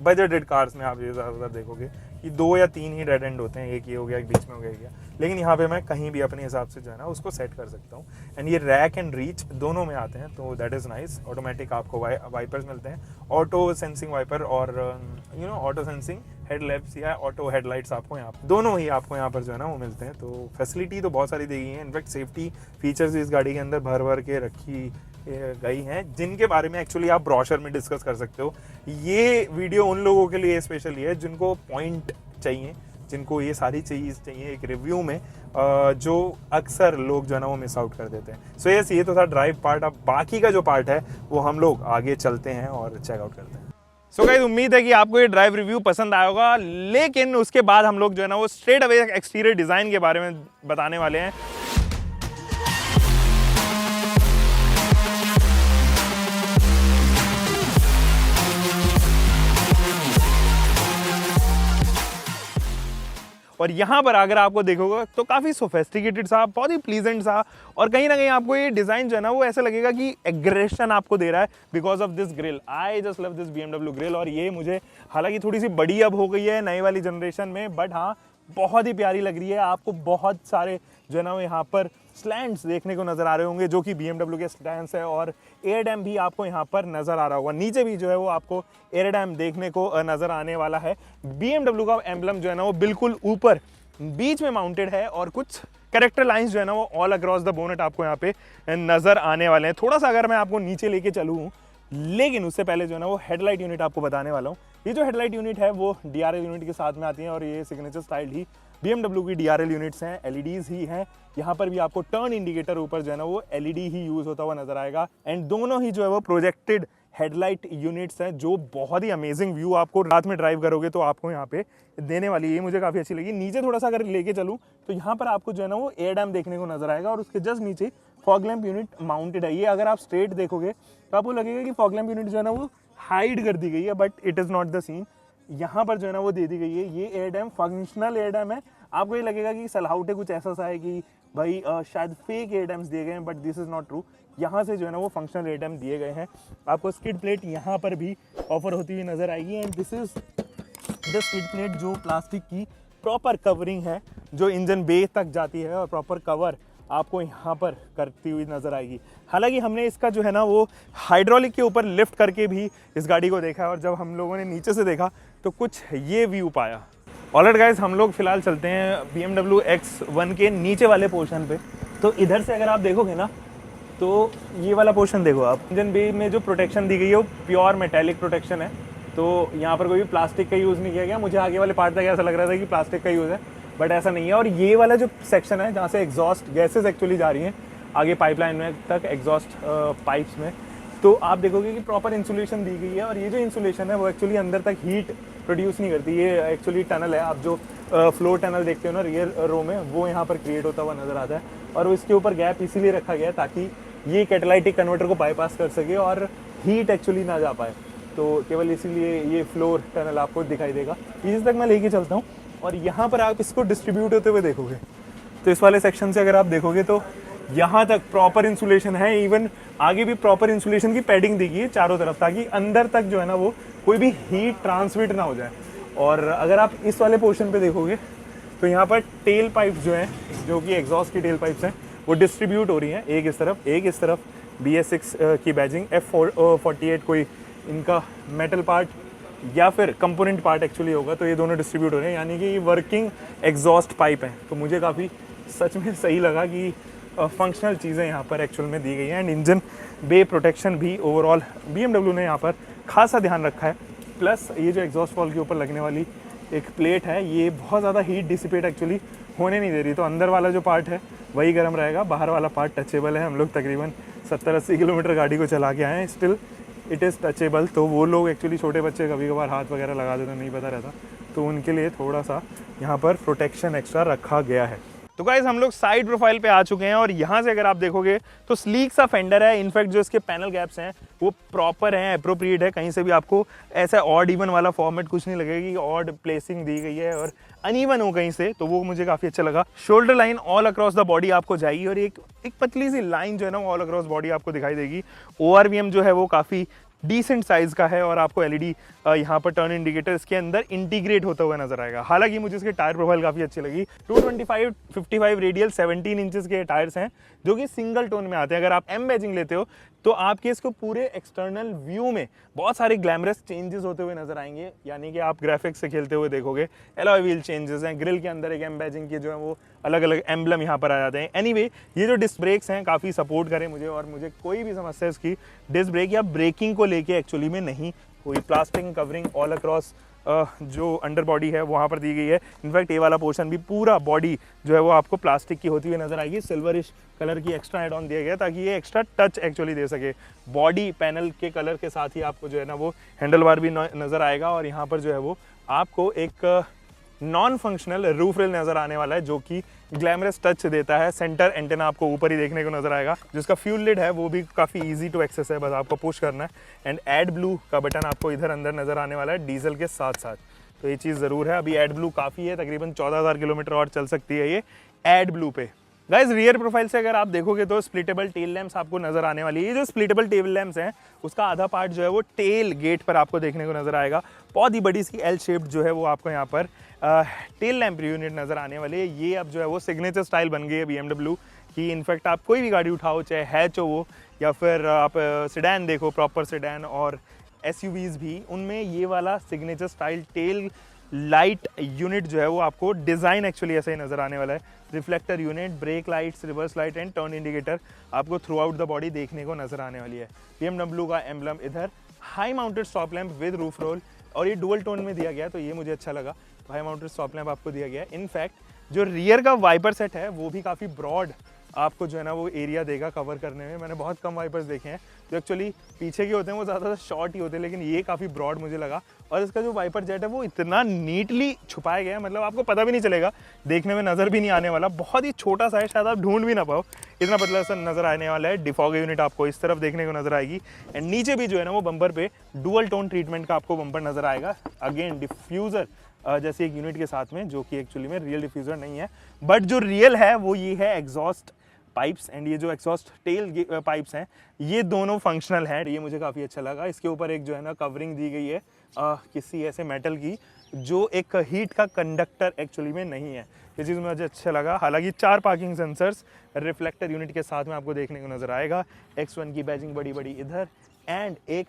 बजटेड कार्स में आप ये ज़्यादातर देखोगे कि 2 या 3 ही डेड एंड होते हैं, एक ये हो गया, एक बीच में हो गया, लेकिन यहाँ पे मैं कहीं भी अपने हिसाब से जो है ना उसको सेट कर सकता हूँ। एंड ये रैक एंड रीच दोनों में आते हैं, तो दैट इज़ नाइस। ऑटोमेटिक आपको वाइपर्स मिलते हैं, ऑटो सेंसिंग वाइपर और ऑटो सेंसिंग हेडलैम्प्स या ऑटो हेडलाइट्स आपको यहाँ दोनों ही आपको यहाँ पर जो है ना वो मिलते हैं। तो फैसिलिटी तो बहुत सारी दी गई है, इनफैक्ट सेफ्टी फीचर्स इस गाड़ी के अंदर भर भर के रखी गई हैं, जिनके बारे में एक्चुअली आप ब्रोशर में डिस्कस कर सकते हो। ये वीडियो उन लोगों के लिए स्पेशली है जिनको पॉइंट चाहिए, जिनको ये सारी चीज़ चाहिए एक रिव्यू में, जो अक्सर लोग जो है ना वो मिस आउट कर देते हैं। सो यस, ये तो था ड्राइव पार्ट। अब बाकी का जो पार्ट है वो हम लोग आगे चलते हैं और चेकआउट करते हैं। सो गाइस, उम्मीद है कि आपको ये ड्राइव रिव्यू पसंद आया होगा, लेकिन उसके बाद हम लोग जो है ना वो स्ट्रेट अवे एक्सटीरियर डिज़ाइन के बारे में बताने वाले हैं। और यहाँ पर अगर आपको देखोगे तो काफ़ी सोफेस्टिकेटेड सा, बहुत ही प्लीजेंट सा, और कहीं ना कहीं आपको ये डिज़ाइन जो है ना वो ऐसा लगेगा कि एग्रेशन आपको दे रहा है because of this grill. I just love this BMW grill. और ये मुझे हालांकि थोड़ी सी बड़ी अब हो गई है नई वाली जनरेशन में, बट हाँ बहुत ही प्यारी लग रही है। आपको बहुत सारे जो है ना वो यहाँ पर स्लैंट्स देखने को नज़र आ रहे होंगे जो कि BMW के स्लैंट्स है, और एयर डैम भी आपको यहाँ पर नज़र आ रहा होगा। नीचे भी जो है वो आपको एयर डैम देखने को नज़र आने वाला है। BMW का एम्बलम जो है ना वो बिल्कुल ऊपर बीच में माउंटेड है, और कुछ कैरेक्टर लाइंस जो है ना वो ऑल अक्रॉस द बोनेट आपको यहाँ पे नज़र आने वाले हैं। थोड़ा सा अगर मैं आपको नीचे लेके चलूँ, लेकिन उससे पहले जो है ना वो हेडलाइट यूनिट आपको बताने वाला हूँ। ये जो हेडलाइट यूनिट है वो DRL यूनिट के साथ में आती है, और ये सिग्नेचर स्टाइल ही BMW की DRL यूनिट्स हैं, LEDs ही हैं। यहाँ पर भी आपको टर्न इंडिकेटर ऊपर जो है ना वो LED ही यूज़ होता हुआ नजर आएगा। एंड दोनों ही जो है वो प्रोजेक्टेड हेडलाइट यूनिट्स हैं, जो बहुत ही अमेजिंग व्यू आपको रात में ड्राइव करोगे तो आपको यहाँ पे देने वाली है। ये मुझे काफ़ी अच्छी लगी। नीचे थोड़ा सा अगर लेके चलूँ तो यहाँ पर आपको जो है ना वो एयर डैम देखने को नजर आएगा, और उसके जस्ट नीचे फॉग लैंप यूनिट माउंटेड है। ये अगर आप स्ट्रेट देखोगे तो आपको लगेगा कि फॉग लैंप यूनिट जो है ना वो हाइड कर दी गई है, but it is not the scene. यहाँ पर जो है ना वो दे दी गई है। ये air dam functional air dam है। आपको ये लगेगा कि सलाउटे कुछ ऐसा सा है कि भाई शायद फेक एयर डैम्स दिए गए हैं, but this is not true. यहाँ से जो है ना वो फंक्शनल एयर डैम दिए गए हैं। आपको स्किड प्लेट यहाँ पर भी ऑफर होती हुई नज़र आएगी, and this is the skid plate जो प्लास्टिक की प्रॉपर कवरिंग है, जो इंजन बे तक जाती है, और प्रॉपर कवर आपको यहाँ पर करती हुई नज़र आएगी। हालांकि हमने इसका जो है ना वो हाइड्रोलिक के ऊपर लिफ्ट करके भी इस गाड़ी को देखा, और जब हम लोगों ने नीचे से देखा तो कुछ ये व्यू पाया। ऑलराइट गाइस, हम लोग फिलहाल चलते हैं BMW X1 के नीचे वाले पोर्शन पे। तो इधर से अगर आप देखोगे ना तो ये वाला पोर्शन देखो आप, इंजन बे में जो प्रोटेक्शन दी गई है वो प्योर मेटेलिक प्रोटेक्शन है। तो यहाँ पर कोई भी प्लास्टिक का यूज़ नहीं किया गया। मुझे आगे वाले पार्ट तक ऐसा लग रहा था कि प्लास्टिक का यूज़ है, बट ऐसा नहीं है। और ये वाला जो सेक्शन है जहाँ से एग्जॉस्ट गैसेस एक्चुअली जा रही हैं आगे पाइपलाइन में तक, एग्जॉस्ट पाइप्स में, तो आप देखोगे कि प्रॉपर इंसुलेशन दी गई है। और ये जो इंसुलेशन है वो एक्चुअली अंदर तक हीट प्रोड्यूस नहीं करती। ये एक्चुअली टनल है, आप जो फ्लोर टनल देखते हो ना रियर रो में, वो यहाँ पर क्रिएट होता हुआ नज़र आता है। और इसके ऊपर गैप इसीलिए रखा गया है ताकि ये कैटालाइटिक कन्वर्टर को बाईपास कर सके और हीट एक्चुअली ना जा पाए। तो केवल इसीलिए ये फ्लोर टनल आपको दिखाई देगा। इस तक मैं लेके चलता हूँ, और यहाँ पर आप इसको डिस्ट्रीब्यूट होते हुए देखोगे तो इस वाले सेक्शन से अगर आप देखोगे तो यहाँ तक प्रॉपर इंसुलेशन है। इवन आगे भी प्रॉपर इंसुलेशन की पैडिंग दी गई है चारों तरफ, ताकि अंदर तक जो है ना वो कोई भी हीट ट्रांसमिट ना हो जाए। और अगर आप इस वाले पोर्शन पे देखोगे तो यहाँ पर टेल पाइप्स जो हैं, जो कि एग्जॉस्ट की टेल पाइप्स हैं, वो डिस्ट्रीब्यूट हो रही हैं, एक इस तरफ BS6 की बैजिंग, F48 कोई इनका मेटल पार्ट या फिर कंपोनेंट पार्ट एक्चुअली होगा, तो ये दोनों डिस्ट्रीब्यूट हो रहे हैं, यानी कि ये वर्किंग एग्जॉस्ट पाइप हैं। तो मुझे काफ़ी सच में सही लगा कि फंक्शनल चीज़ें यहाँ पर एक्चुअल में दी गई हैं। एंड इंजन बे प्रोटेक्शन भी ओवरऑल BMW ने यहाँ पर खासा ध्यान रखा है। प्लस ये जो एग्जॉस्ट वॉल के ऊपर लगने वाली एक प्लेट है, ये बहुत ज़्यादा हीट डिसिपेट एक्चुअली होने नहीं दे रही। तो अंदर वाला जो पार्ट है वही गर्म रहेगा, बाहर वाला पार्ट टचेबल है। हम लोग तकरीबन 70-80 किलोमीटर गाड़ी को चला के आए हैं, स्टिल इट इज़ टचेबल। तो वो लोग एक्चुअली, छोटे बच्चे कभी कभार हाथ वगैरह लगा देते, नहीं पता रहता, तो उनके लिए थोड़ा सा यहाँ पर प्रोटेक्शन एक्स्ट्रा रखा गया है। तो गाइस, हम लोग साइड प्रोफाइल पे आ चुके हैं, और यहाँ से अगर आप देखोगे तो स्लीक सा फेंडर है। इनफैक्ट जो इसके पैनल गैप्स हैं वो प्रॉपर हैं, अप्रोप्रिएट है। कहीं से भी आपको ऐसा ऑड इवन वाला फॉर्मेट कुछ नहीं लगेगा कि ऑड प्लेसिंग दी गई है और अनइवन हो कहीं से, तो वो मुझे काफ़ी अच्छा लगा। Shoulder line all across the body आपको जाएगी, और एक पतली सी लाइन जो है ना ऑल अक्रॉस बॉडी आपको दिखाई देगी। ORVM जो है वो काफ़ी डिसेंट साइज़ का है और आपको एलईडी यहाँ पर टर्न इंडिकेटर इसके अंदर इंटीग्रेट होता हुआ नजर आएगा। हालांकि मुझे इसके टायर प्रोफाइल काफ़ी अच्छी लगी। 225 55 रेडियल 17 इंचेस के टायर्स हैं जो कि सिंगल टोन में आते हैं। अगर आप एम बैजिंग लेते हो तो आपके इसको पूरे एक्सटर्नल व्यू में बहुत सारे ग्लैमरस चेंजेस होते हुए नजर आएंगे, यानी कि आप ग्राफिक्स से खेलते हुए देखोगे। एलॉय व्हील चेंजेस हैं, ग्रिल के अंदर एक एम बैजिंग के जो है वो अलग अलग एम्बलम यहाँ पर आ जाते हैं। एनीवे, ये जो डिस्क ब्रेक्स हैं काफ़ी सपोर्ट करें मुझे, और मुझे कोई भी समस्या इसकी डिस्क ब्रेक या ब्रेकिंग को लेके एक्चुअली में नहीं हुई। प्लास्टिक कवरिंग ऑल अक्रॉस जो अंडर बॉडी है वहाँ पर दी गई है। इनफैक्ट ये वाला पोर्शन भी पूरा बॉडी जो है वो आपको प्लास्टिक की होती हुई नजर आएगी। सिल्वरिश कलर की एक्स्ट्रा एड ऑन दिया गया ताकि ये एक्स्ट्रा टच एक्चुअली दे सके। बॉडी पैनल के कलर के साथ ही आपको जो है ना वो हैंडल बार भी नजर आएगा, और यहाँ पर जो है वो आपको एक नॉन फंक्शनल रूफ रेल नजर आने वाला है जो कि ग्लैमरस टच देता है। सेंटर एंटेना आपको ऊपर ही देखने को नजर आएगा। जिसका फ्यूल लिड है वो भी काफ़ी इजी टू एक्सेस है, बस आपको पुश करना है। एंड एड ब्लू का बटन आपको इधर अंदर नजर आने वाला है डीजल के साथ साथ, तो ये चीज़ ज़रूर है। अभी एड ब्लू काफ़ी है, तकरीबन 14,000 किलोमीटर और चल सकती है ये एड ब्लू पे। गाइस, रियर प्रोफाइल से अगर आप देखोगे तो स्प्लिटेबल टेल लैंप्स आपको नजर आने वाली है। ये जो स्प्लिटेबल टेल लैंप्स हैं उसका आधा पार्ट जो है वो टेल गेट पर आपको देखने को नजर आएगा। बहुत ही बड़ी सी एल शेप्ड जो है वो आपको यहाँ पर टेल लैंप यूनिट नजर आने वाली है। ये अब जो है वो सिग्नेचर स्टाइल बन गई है BMW की। इनफैक्ट आप कोई भी गाड़ी उठाओ, चाहे हैच हो वो या फिर आप सेडान देखो, प्रॉपर सेडान और SUVs भी, उनमें ये वाला signature style tail light unit जो है वो आपको डिज़ाइन एक्चुअली ऐसा ही नज़र आने वाला है। Reflector unit, break lights, reverse light and turn indicator आपको थ्रू आउट द बॉडी देखने को नज़र आने वाली है। BMW का एम्बलम इधर, high mounted stop lamp with roof roll, और ये डुअल टोन में दिया गया तो ये मुझे अच्छा लगा। तो हाई माउंटेड स्टॉप लैंप आपको दिया गया है। इनफैक्ट जो रियर का वाइपर सेट है वो भी काफ़ी ब्रॉड आपको जो है ना वो एरिया देगा कवर करने में। मैंने बहुत कम वाइपर्स देखे हैं जो एक्चुअली पीछे के होते हैं वो ज़्यादा शॉर्ट ही होते हैं, लेकिन ये काफ़ी ब्रॉड मुझे लगा। और इसका जो वाइपर जेट है वो इतना नीटली छुपाया गया है, मतलब आपको पता भी नहीं चलेगा, देखने में नज़र भी नहीं आने वाला। बहुत ही छोटा सा है, शायद आप ढूंढ भी ना पाओ, इतना पतला सा नज़र आने वाला है। डिफॉग यूनिट आपको इस तरफ देखने को नज़र आएगी। एंड नीचे भी जो है ना वो बम्पर पे डुअल टोन ट्रीटमेंट का आपको बम्पर नज़र आएगा। अगेन डिफ्यूज़र जैसे एक यूनिट के साथ में, जो कि एक्चुअली में रियल डिफ्यूज़र नहीं है, बट जो रियल है वो ये है एग्जॉस्ट पाइप्स। एंड ये जो एग्जॉस्ट टेल पाइप्स हैं ये दोनों फंक्शनल हैं, ये मुझे काफ़ी अच्छा लगा। इसके ऊपर एक जो है ना कवरिंग दी गई है किसी ऐसे मेटल की जो एक हीट का कंडक्टर एक्चुअली में नहीं है। ये चीज़ मुझे अच्छा लगा। हालांकि 4 पार्किंग सेंसर्स रिफ्लेक्टर यूनिट के साथ में आपको देखने को नज़र आएगा। X1 की बैजिंग बड़ी बड़ी इधर, एंड एक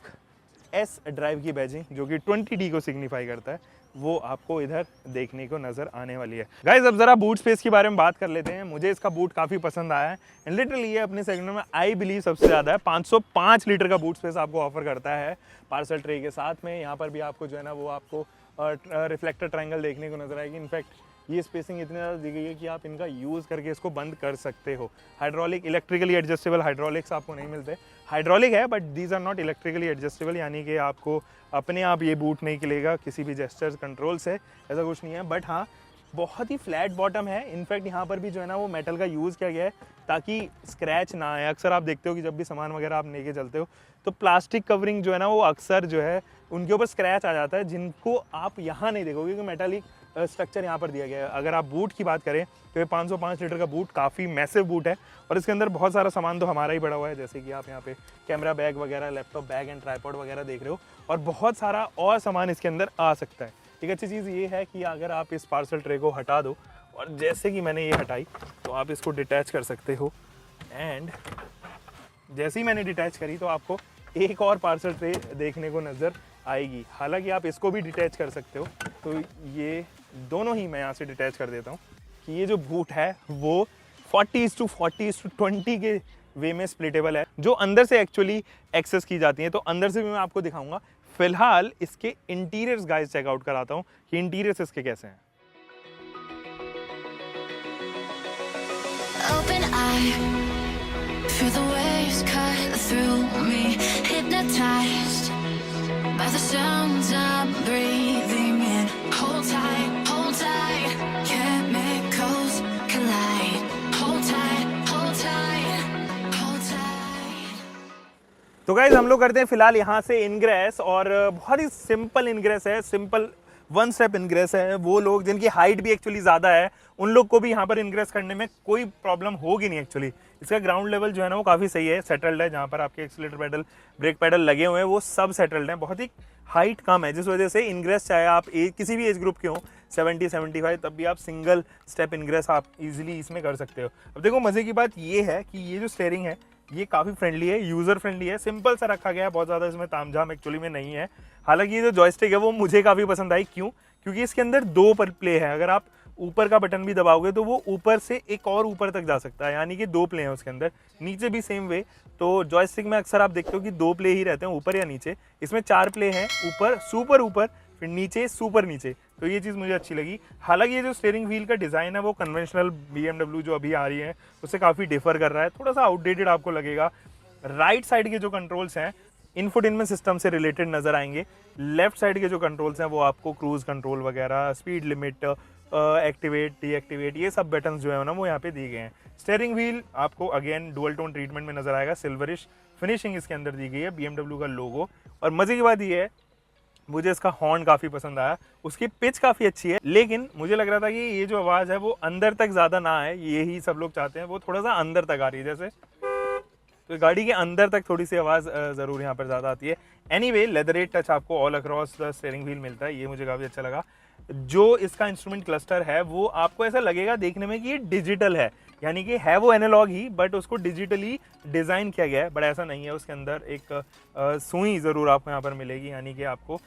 S ड्राइव की बैजिंग जो कि 20D को सिग्निफाई करता है वो आपको इधर देखने को नजर आने वाली है। गाइज, अब जरा बूट स्पेस के बारे में बात कर लेते हैं। मुझे इसका बूट काफ़ी पसंद आया है, एंड लिटरली ये अपने सेगमेंट में आई बिलीव सबसे ज़्यादा है। 505 लीटर का बूट स्पेस आपको ऑफर करता है पार्सल ट्रे के साथ में। यहाँ पर भी आपको जो है ना वो आपको रिफ्लेक्टर ट्रायंगल देखने को नजर आएगी। इनफैक्ट ये स्पेसिंग इतनी ज़्यादा दी गई है कि आप इनका यूज़ करके इसको बंद कर सकते हो। हाइड्रोलिक, इलेक्ट्रिकली एडजस्टेबल हाइड्रोलिक्स आपको नहीं मिलते। हाइड्रोलिक है but these are not electrically adjustable, यानी कि आपको अपने आप ये बूट नहीं खिलेगा किसी भी जेस्चर कंट्रोल से, ऐसा कुछ नहीं है। बट हाँ, बहुत ही फ्लैट बॉटम है। इनफैक्ट यहाँ पर भी जो है ना वो मेटल का यूज़ किया गया है ताकि स्क्रैच ना आए। अक्सर आप देखते हो कि जब भी सामान वगैरह आप लेके चलते हो तो प्लास्टिक कवरिंग जो है ना वो अक्सर जो है उनके ऊपर स्क्रैच आ जाता है, जिनको आप यहाँ नहीं देखोगे क्योंकि मेटालिक स्ट्रक्चर यहाँ पर दिया गया है। अगर आप बूट की बात करें तो ये 505 लीटर का बूट काफ़ी मैसिव बूट है, और इसके अंदर बहुत सारा सामान तो हमारा ही पड़ा हुआ है, जैसे कि आप यहाँ पे कैमरा बैग वगैरह, लैपटॉप बैग एंड ट्राइपॉड वगैरह देख रहे हो, और बहुत सारा और सामान इसके अंदर आ सकता है। एक अच्छी चीज़ ये है कि अगर आप इस पार्सल ट्रे को हटा दो, और जैसे कि मैंने ये हटाई तो आप इसको डिटैच कर सकते हो, एंड जैसे ही मैंने डिटैच करी तो आपको एक और पार्सल ट्रे देखने को नज़र आएगी। हालांकि आप इसको भी डिटैच कर सकते हो, तो ये दोनों ही मैं यहाँ से डिटैच कर देता हूँ कि ये जो बूट है वो 40:40:20 के वे में स्प्लिटेबल है, जो अंदर से एक्चुअली एक्सेस की जाती हैं। तो अंदर से भी मैं आपको दिखाऊंगा। फिलहाल इसके इंटीरियर्स गाइस चेकआउट कराता हूँ कि इंटीरियर्स इसके कैसे हैं। Open eye, feel the waves cut through me, hypnotized by the sounds I'm breathing in. Hold tight, chemicals collide. Hold tight, hold tight, hold tight. तो गाइज हम लोग करते हैं फिलहाल यहाँ से इनग्रेस, और बहुत ही सिंपल इनग्रेस है, सिंपल 1 स्टेप इनग्रेस है, वो लोग जिनकी हाइट भी एक्चुअली ज़्यादा है उन लोग को भी यहाँ पर इनग्रेस करने में कोई प्रॉब्लम होगी नहीं एक्चुअली। इसका ग्राउंड लेवल जो है ना वो काफ़ी सही है, सेटल्ड है, जहाँ पर आपके एक्सीलरेटर पेडल, ब्रेक पेडल लगे हुए हैं वो सब सेटल्ड हैं। बहुत ही हाइट कम है जिस वजह से इनग्रेस चाहे आप किसी भी एज ग्रुप के हो 70-75 तब भी आप सिंगल स्टेप इनग्रेस आप इजीली इसमें कर सकते हो। अब देखो मज़े की बात ये है कि ये जो स्टेयरिंग है ये काफ़ी फ्रेंडली है, यूज़र फ्रेंडली है, सिंपल सा रखा गया है, बहुत ज़्यादा इसमें तामझाम एक्चुअली में नहीं है। हालांकि ये जो जॉयस्टिक है वो मुझे काफ़ी पसंद आई, क्यों? क्योंकि इसके अंदर 2 प्ले है। अगर आप ऊपर का बटन भी दबाओगे तो वो ऊपर से एक और ऊपर तक जा सकता है, यानी कि 2 प्ले हैं उसके अंदर, नीचे भी सेम वे। तो जॉयस्टिक में अक्सर आप देखते हो कि 2 प्ले ही रहते हैं, ऊपर या नीचे। इसमें 4 प्ले हैं, ऊपर सुपर ऊपर, फिर नीचे सुपर नीचे, तो ये चीज़ मुझे अच्छी लगी। हालांकि ये जो स्टीयरिंग व्हील का डिज़ाइन है वो कन्वेंशनल BMW जो अभी आ रही है उससे काफ़ी डिफर कर रहा है, थोड़ा सा आउटडेटेड आपको लगेगा। राइट साइड के जो कंट्रोल्स हैं इंफोटेनमेंट सिस्टम से रिलेटेड नजर आएंगे। लेफ्ट साइड के जो कंट्रोल्स हैं वो आपको क्रूज कंट्रोल वगैरह, स्पीड लिमिट, एक्टिवेट, डीएक्टिवेट, ये सब बटन जो है ना वो यहाँ पे दिए गए हैं। स्टीयरिंग व्हील आपको अगेन डुअल टोन ट्रीटमेंट में नजर आएगा, सिल्वरिश फिनिशिंग इसके अंदर दी गई है, BMW का लोगो। और मजे की बात ये है मुझे इसका हॉर्न काफ़ी पसंद आया, उसकी पिच काफ़ी अच्छी है, लेकिन मुझे लग रहा था कि ये जो आवाज़ है वो अंदर तक ज़्यादा ना आए, यही सब लोग चाहते हैं, वो थोड़ा सा अंदर तक आ रही है जैसे, तो गाड़ी के अंदर तक थोड़ी सी आवाज़ ज़रूर यहाँ पर ज़्यादा आती है। एनीवे लेदरेट टच आपको all across the steering wheel मिलता है, ये मुझे काफ़ी अच्छा लगा। जो इसका इंस्ट्रूमेंट क्लस्टर है वो आपको ऐसा लगेगा देखने में कि ये डिजिटल है, यानी कि है वो एनालॉग ही बट उसको डिजिटली डिज़ाइन किया गया है, बट ऐसा नहीं है। उसके अंदर एक सुई ज़रूर आपको यहाँ पर मिलेगी, यानी कि आपको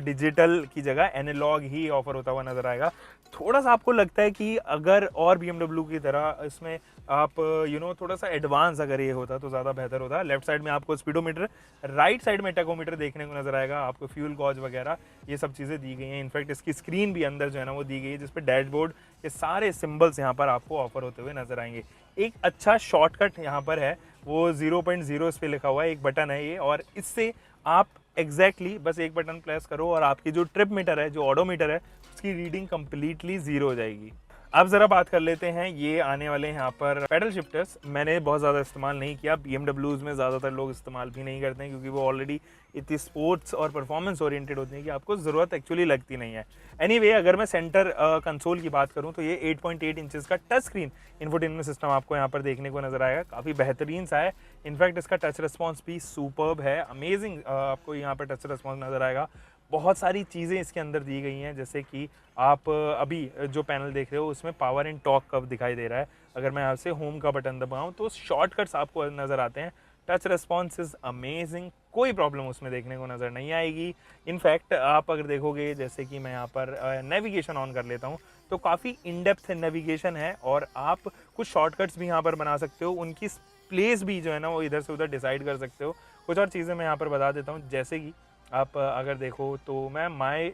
डिजिटल की जगह एनालॉग ही ऑफर होता हुआ नज़र आएगा। थोड़ा सा आपको लगता है कि अगर और BMW की तरह इसमें आप थोड़ा सा एडवांस अगर ये होता तो ज़्यादा बेहतर होता। लेफ्ट साइड में आपको स्पीडोमीटर, राइट साइड में टैकोमीटर देखने को नजर आएगा, आपको फ्यूल गॉज वगैरह ये सब चीज़ें दी गई हैं। इनफैक्ट इसकी स्क्रीन भी अंदर जो है ना वो दी गई है, जिसपे डैशबोर्ड के सारे सिंबल्स यहाँ पर आपको ऑफर होते हुए नजर आएंगे। एक अच्छा शॉर्टकट यहाँ पर है, वो 0.0 इस पर लिखा हुआ है, एक बटन है ये, और इससे आप एग्जैक्टली बस एक बटन प्रेस करो और आपकी जो ट्रिप मीटर है, जो ऑडोमीटर है, उसकी रीडिंग कंप्लीटली 0 हो जाएगी। अब ज़रा बात कर लेते हैं ये आने वाले यहाँ पर पैडल शिफ्टर्स। मैंने बहुत ज़्यादा इस्तेमाल नहीं किया, BMWs में ज़्यादातर लोग इस्तेमाल भी नहीं करते हैं क्योंकि वो ऑलरेडी इतनी स्पोर्ट्स और परफॉर्मेंस ओरिएंटेड होती है कि आपको ज़रूरत एक्चुअली लगती नहीं है। एनीवे अगर मैं सेंटर कंसोल की बात करूँ तो ये 8.8 इंचेस का टच स्क्रीन इंफोटेनमेंट सिस्टम आपको यहाँ पर देखने को नजर आएगा, काफ़ी बेहतरीन सा है। इनफैक्ट इसका टच रिस्पॉन्स भी सुपर्ब है, अमेजिंग आपको यहाँ पर टच रिस्पॉन्स नजर आएगा। बहुत सारी चीज़ें इसके अंदर दी गई हैं, जैसे कि आप अभी जो पैनल देख रहे हो उसमें पावर एंड टॉर्क कर्व दिखाई दे रहा है। अगर मैं यहाँ से होम का बटन दबाऊँ तो शॉर्टकट्स आपको नज़र आते हैं। टच रिस्पॉन्स इज़ अमेजिंग, कोई प्रॉब्लम उसमें देखने को नज़र नहीं आएगी। इनफैक्ट आप अगर देखोगे, जैसे कि मैं यहाँ पर नेविगेशन ऑन कर लेता हूँ तो काफ़ी इन डेप्थ नेविगेशन है और आप कुछ शॉर्टकट्स भी यहाँ पर बना सकते हो, उनकी प्लेस भी जो है ना वो इधर से उधर डिसाइड कर सकते हो। कुछ और चीज़ें मैं यहाँ पर बता देता हूँ, जैसे कि आप अगर देखो तो मैं माई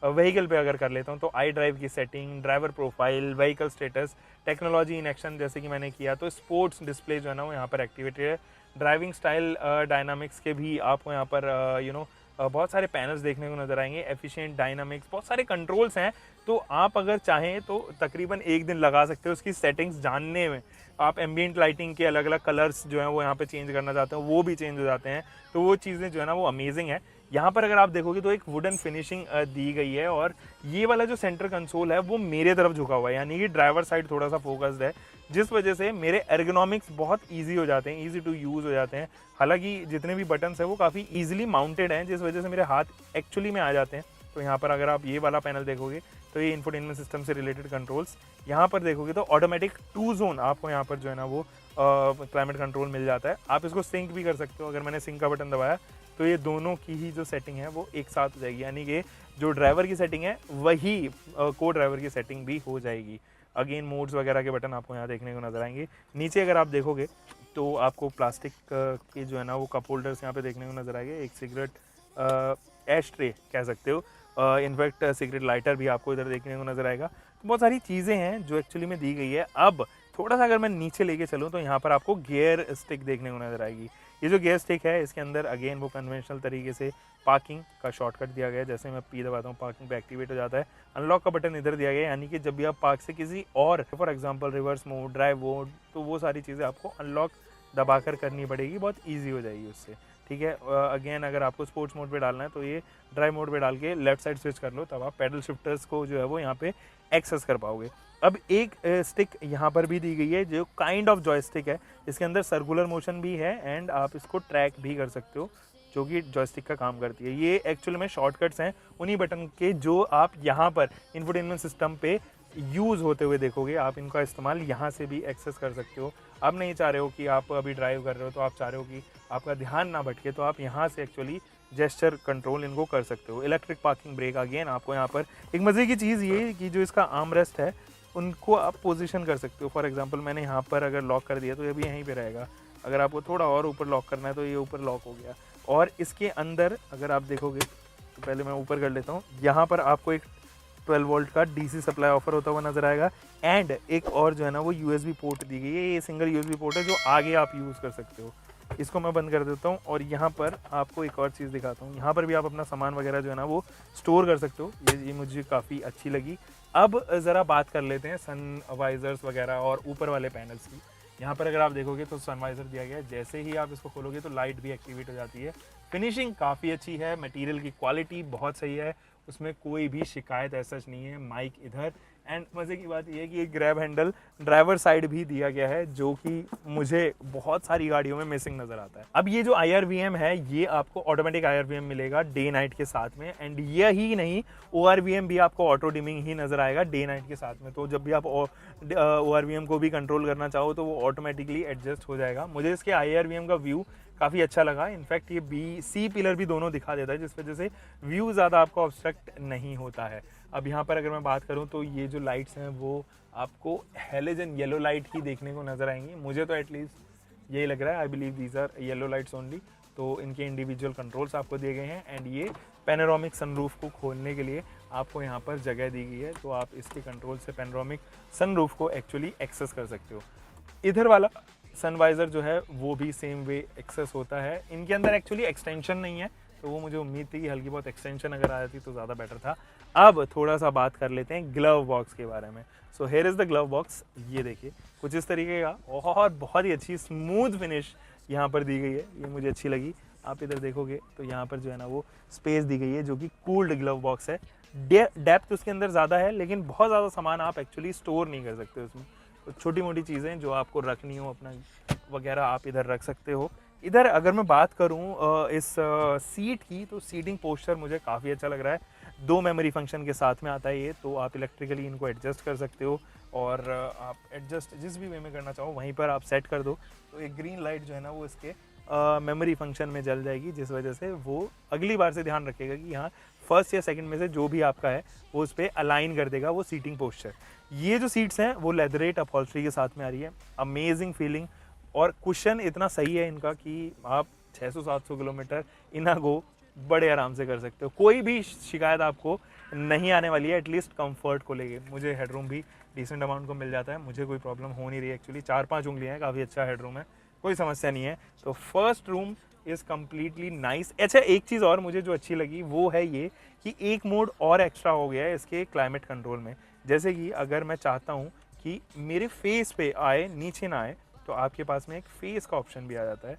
व्हीकल पे अगर कर लेता हूँ तो आई ड्राइव की setting, driver profile, vehicle status, technology in action जैसे कि मैंने किया तो स्पोर्ट्स डिस्प्ले जो है ना वो यहाँ पर एक्टिवेटेड है। ड्राइविंग स्टाइल डायनामिक्स के भी आपको यहाँ पर बहुत सारे पैनल्स देखने को नजर आएंगे, एफिशिएंट डायनामिक्स, बहुत सारे कंट्रोल्स हैं। तो आप अगर चाहें तो तकरीबन एक दिन लगा सकते हो उसकी सेटिंग्स जानने में। आप एम्बिएंट लाइटिंग के अलग अलग कलर्स जो हैं वो यहाँ पे चेंज करना चाहते हो वो भी चेंज हो जाते हैं, तो वो चीज़ें जो है ना वो अमेजिंग है। यहाँ पर अगर आप देखोगे तो एक वुडन फिनिशिंग दी गई है और ये वाला जो सेंटर कंसोल है वो मेरे तरफ झुका हुआ है, यानी कि ड्राइवर साइड थोड़ा सा फोकस्ड है, जिस वजह से मेरे एर्गोनॉमिक्स बहुत ईजी हो जाते हैं, ईजी टू यूज़ हो जाते हैं। हालांकि जितने भी बटन्स हैं वो काफ़ी ईजिली माउंटेड हैं, जिस वजह से मेरे हाथ एक्चुअली में आ जाते हैं। तो यहाँ पर अगर आप ये वाला पैनल देखोगे तो ये इंफोटेनमेंट सिस्टम से रिलेटेड कंट्रोल्स, यहाँ पर देखोगे तो ऑटोमेटिक 2 जोन आपको यहाँ पर जो है ना वो क्लाइमेट कंट्रोल मिल जाता है। आप इसको सिंक भी कर सकते हो, अगर मैंने सिंक का बटन दबाया तो ये दोनों की ही जो सेटिंग है वो एक साथ हो जाएगी, यानी कि जो ड्राइवर की सेटिंग है वही को ड्राइवर की सेटिंग भी हो जाएगी। अगेन मोड्स वगैरह के बटन आपको यहाँ देखने को नजर आएंगे। नीचे अगर आप देखोगे तो आपको प्लास्टिक के जो है ना वो कप होल्डर्स यहाँ पे देखने को नजर आएंगे, एक सिगरेट एश ट्रे कह सकते हो, इनफैक्ट सिगरेट लाइटर भी आपको इधर देखने को नजर आएगा। तो बहुत सारी चीज़ें हैं जो एक्चुअली में दी गई है। अब थोड़ा सा अगर मैं नीचे लेके चलूँ तो यहाँ पर आपको गियर स्टिक देखने को नजर आएगी। ये जो गियर स्टिक है इसके अंदर अगेन वो कन्वेंशनल तरीके से पार्किंग का शॉर्टकट दिया गया है, जैसे मैं पी दबाता हूँ पार्किंग पे एक्टिवेट हो जाता है। अनलॉक का बटन इधर दिया गया है, यानी कि जब भी आप पार्क से किसी और for example reverse mode, drive mode, तो वो सारी चीज़ें आपको अनलॉक दबाकर करनी पड़ेगी, बहुत ईजी हो जाएगी उससे। ठीक है। अगेन अगर आपको स्पोर्ट्स मोड पे डालना है तो ये ड्राइव मोड पे डाल के लेफ्ट साइड स्विच कर लो, तब आप पैडल शिफ्टर्स को जो है वो यहाँ पे एक्सेस कर पाओगे। अब एक स्टिक यहाँ पर भी दी गई है जो काइंड ऑफ जॉयस्टिक है, इसके अंदर सर्कुलर मोशन भी है एंड आप इसको ट्रैक भी कर सकते हो, जो कि जॉयस्टिक का काम करती है। ये एक्चुअल में शॉर्टकट्स हैं उन्हीं बटन के जो आप यहाँ पर इंफोटेनमेंट सिस्टम पे यूज़ होते हुए देखोगे। आप इनका इस्तेमाल यहाँ से भी एक्सेस कर सकते हो। आप नहीं चाह रहे हो कि आप अभी ड्राइव कर रहे हो तो आप चाह रहे हो कि आपका ध्यान ना भटके, तो आप यहाँ से एक्चुअली जेस्चर कंट्रोल इनको कर सकते हो। इलेक्ट्रिक पार्किंग ब्रेक, अगेन आपको यहाँ पर एक मज़े की चीज़ ये कि जो इसका आर्म रेस्ट है उनको आप पोजीशन कर सकते हो। फॉर एग्जांपल मैंने यहाँ पर अगर लॉक कर दिया तो ये भी यहीं पे रहेगा, अगर आपको थोड़ा और ऊपर लॉक करना है तो ये ऊपर लॉक हो गया। और इसके अंदर अगर आप देखोगे तो पहले मैं ऊपर कर लेता हूँ, यहाँ पर आपको एक 12 वोल्ट का डीसी सप्लाई ऑफर होता हुआ नजर आएगा एंड एक और जो है ना वो यूएसबी पोर्ट दी गई है। ये सिंगल यूएसबी पोर्ट है जो आगे आप यूज़ कर सकते हो। इसको मैं बंद कर देता हूँ और यहाँ पर आपको एक और चीज़ दिखाता हूँ। यहाँ पर भी आप अपना सामान वगैरह जो है ना वो स्टोर कर सकते हो। ये मुझे काफ़ी अच्छी लगी। अब ज़रा बात कर लेते हैं सन वाइजर्स वगैरह और ऊपर वाले पैनल्स की। यहाँ पर अगर आप देखोगे तो सनवाइजर दिया गया है, जैसे ही आप इसको खोलोगे तो लाइट भी एक्टिवेट हो जाती है। फिनिशिंग काफ़ी अच्छी है, मटेरियल की क्वालिटी बहुत सही है, उसमें कोई भी शिकायत ऐसा नहीं है। माइक इधर एंड मज़े की बात यह है कि एक ग्रैब हैंडल ड्राइवर साइड भी दिया गया है, जो कि मुझे बहुत सारी गाड़ियों में मिसिंग नज़र आता है। अब ये जो IRVM है ये आपको ऑटोमेटिक IRVM मिलेगा डे नाइट के साथ में, एंड यही नहीं ORVM भी आपको ऑटो डिमिंग ही नज़र आएगा डे नाइट के साथ में। तो जब भी आप ORVM को भी कंट्रोल करना चाहो तो वो ऑटोमेटिकली एडजस्ट हो जाएगा। मुझे इसके IRVM का व्यू काफ़ी अच्छा लगा। इनफैक्ट ये BC पिलर भी दोनों दिखा देता है, जिस वजह से व्यू ज़्यादा आपको ऑब्स्ट्रक्ट नहीं होता है। अब यहाँ पर अगर मैं बात करूँ तो ये जो लाइट्स हैं वो आपको हैलोजन येलो लाइट ही देखने को नज़र आएंगी, मुझे तो एटलीस्ट यही लग रहा है। I believe these are yellow lights only. तो इनके इंडिविजुअल कंट्रोल्स आपको दिए गए हैं एंड ये पैनोरामिक सनरूफ को खोलने के लिए आपको यहाँ पर जगह दी गई है, तो आप इसके कंट्रोल से पैनोरामिक सनरूफ को एक्चुअली एक्सेस कर सकते हो। इधर वाला सनवाइज़र जो है वो भी सेम वे एक्सेस होता है। इनके अंदर एक्चुअली एक्सटेंशन नहीं है, तो वो मुझे उम्मीद थी कि हल्की बहुत एक्सटेंशन अगर आ जाती तो ज़्यादा बेटर था। अब थोड़ा सा बात कर लेते हैं ग्लव बॉक्स के बारे में। So here is the glove box. ये देखिए कुछ इस तरीके का और बहुत ही अच्छी स्मूथ फिनिश यहाँ पर दी गई है, ये मुझे अच्छी लगी। आप इधर देखोगे तो यहाँ पर जो है ना वो स्पेस दी गई है जो कि कूल्ड ग्लव बॉक्स है। डेप्थ उसके अंदर ज़्यादा है, लेकिन बहुत ज़्यादा सामान आप एक्चुअली स्टोर नहीं कर सकते उसमें। तो छोटी मोटी चीज़ें जो आपको रखनी हो अपना वगैरह आप इधर रख सकते हो। इधर अगर मैं बात करूं इस सीट की, तो सीटिंग पोस्चर मुझे काफ़ी अच्छा लग रहा है। 2 मेमोरी फंक्शन के साथ में आता है ये, तो आप इलेक्ट्रिकली इनको एडजस्ट कर सकते हो और आप एडजस्ट जिस भी वे में करना चाहो वहीं पर आप सेट कर दो। तो एक ग्रीन लाइट जो है ना वो इसके मेमोरी फंक्शन में जल जाएगी, जिस वजह से वो अगली बार से ध्यान रखेगा कि यहाँ फर्स्ट या सेकंड में से जो भी आपका है वो उस पर अलाइन कर देगा वो सीटिंग पोस्चर। ये जो सीट्स हैं वो लेदरेट अपहोल्स्ट्री के साथ में आ रही है, अमेजिंग फीलिंग। और कुशन इतना सही है इनका कि आप 600-700 किलोमीटर इना गो बड़े आराम से कर सकते हो, कोई भी शिकायत आपको नहीं आने वाली है। एटलीस्ट कंफर्ट को लेके मुझे हेडरूम भी डिसेंट अमाउंट को मिल जाता है, मुझे कोई प्रॉब्लम हो नहीं रही एक्चुअली। 4-5 उंगलियाँ हैं, काफ़ी अच्छा हेडरूम है, कोई समस्या नहीं है। तो first room is completely nice. अच्छा एक चीज़ और मुझे जो अच्छी लगी वो है ये कि एक मोड और एक्स्ट्रा हो गया है इसके क्लाइमेट कंट्रोल में। जैसे कि अगर मैं चाहता हूँ कि मेरे फेस पे आए, नीचे ना आए, तो आपके पास में एक फेस का ऑप्शन भी आ जाता है,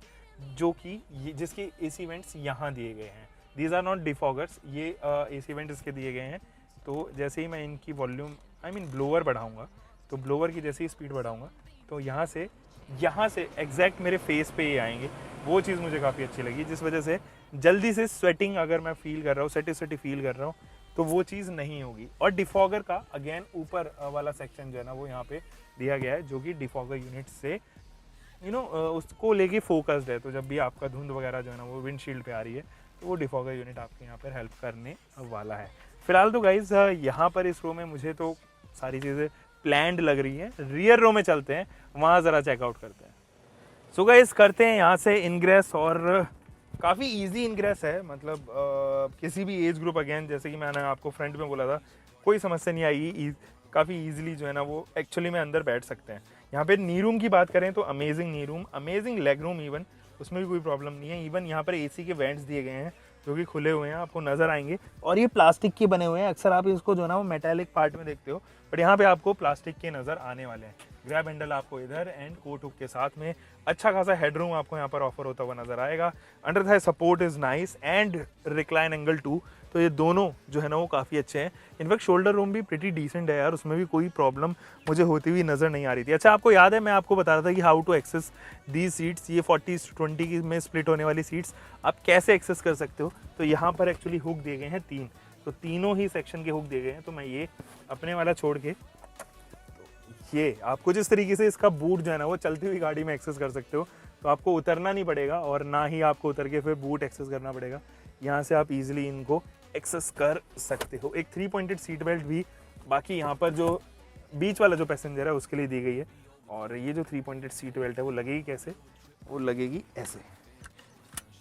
जो कि जिसके AC वेंट्स यहाँ दिए गए हैं। दीज आर नॉट डिफॉगर्स, ये AC वेंट इसके दिए गए हैं। तो जैसे ही मैं इनकी वॉल्यूम ब्लोअर बढ़ाऊँगा, तो ब्लोअर की जैसे ही स्पीड बढ़ाऊँगा तो यहाँ से एग्जैक्ट मेरे फेस पे ही आएंगे। वो चीज़ मुझे काफ़ी अच्छी लगी, जिस वजह से जल्दी से स्वेटिंग अगर मैं फील कर रहा हूँ, स्वेटी फील कर रहा हूँ, तो वो चीज़ नहीं होगी। और डिफॉगर का अगेन ऊपर वाला सेक्शन जो है ना वो यहाँ पे दिया गया है, जो कि डिफॉगर यूनिट से उसको लेके फोकस्ड है। तो जब भी आपका धुंध वगैरह जो है ना वो विंडशील्ड पे आ रही है, तो वो डिफॉगर यूनिट आपके यहाँ पर हेल्प करने वाला है। फिलहाल तो गाइज यहाँ पर इस रो में मुझे तो सारी चीज़ें प्लैंड लग रही है। रियर रो में चलते हैं, वहाँ ज़रा चेकआउट करते हैं। सो गाइज करते हैं यहाँ से इनग्रेस, और काफ़ी इजी इनग्रेस है। मतलब किसी भी एज ग्रुप, अगेन जैसे कि मैंने आपको फ्रंट में बोला था, कोई समस्या नहीं आएगी। काफ़ी ईजिली जो है ना वो एक्चुअली में अंदर बैठ सकते हैं। यहाँ पे नी रूम की बात करें तो अमेजिंग नी room, amazing leg room, even उसमें भी कोई प्रॉब्लम नहीं है। इवन यहाँ पर AC के वेंट्स दिए गए हैं जो कि खुले हुए हैं, आपको नज़र आएंगे, और ये प्लास्टिक के बने हुए हैं। अक्सर आप इसको जो है ना वो मेटालिक पार्ट में देखते हो, बट यहाँ पे आपको प्लास्टिक के नज़र आने वाले हैं। ग्रैब हैंडल आपको इधर एंड कोट हुक के साथ में अच्छा खासा हेडरूम आपको यहाँ पर ऑफर होता हुआ नजर आएगा। Under Thai support is nice and recline angle 2, तो ये दोनों जो है ना वो काफ़ी अच्छे हैं। इनफैक्ट शोल्डर रूम भी प्रिटी डिसेंट है यार, उसमें भी कोई प्रॉब्लम मुझे होती हुई नज़र नहीं आ रही थी। अच्छा, आपको याद है मैं आपको बता रहा था कि how to access the seats, ये 40-20 में स्प्लिट होने वाली सीट्स आप कैसे एक्सेस कर सकते हो। तो यहाँ पर एक्चुअली हुक दिए गए हैं 3, तो तीनों ही सेक्शन के हुक दिए गए हैं। तो मैं ये अपने वाला छोड़ के ये आपको जिस तरीके से इसका बूट जो है ना वो चलती हुई गाड़ी में एक्सेस कर सकते हो, तो आपको उतरना नहीं पड़ेगा और ना ही आपको उतर के फिर बूट एक्सेस करना पड़ेगा। यहाँ से आप इजीली इनको एक्सेस कर सकते हो। एक 3 पॉइंटेड सीट बेल्ट भी बाकी यहाँ पर जो बीच वाला जो पैसेंजर है उसके लिए दी गई है। और ये जो 3 पॉइंटेड सीट बेल्ट है वो लगेगी कैसे, वो लगेगी ऐसे।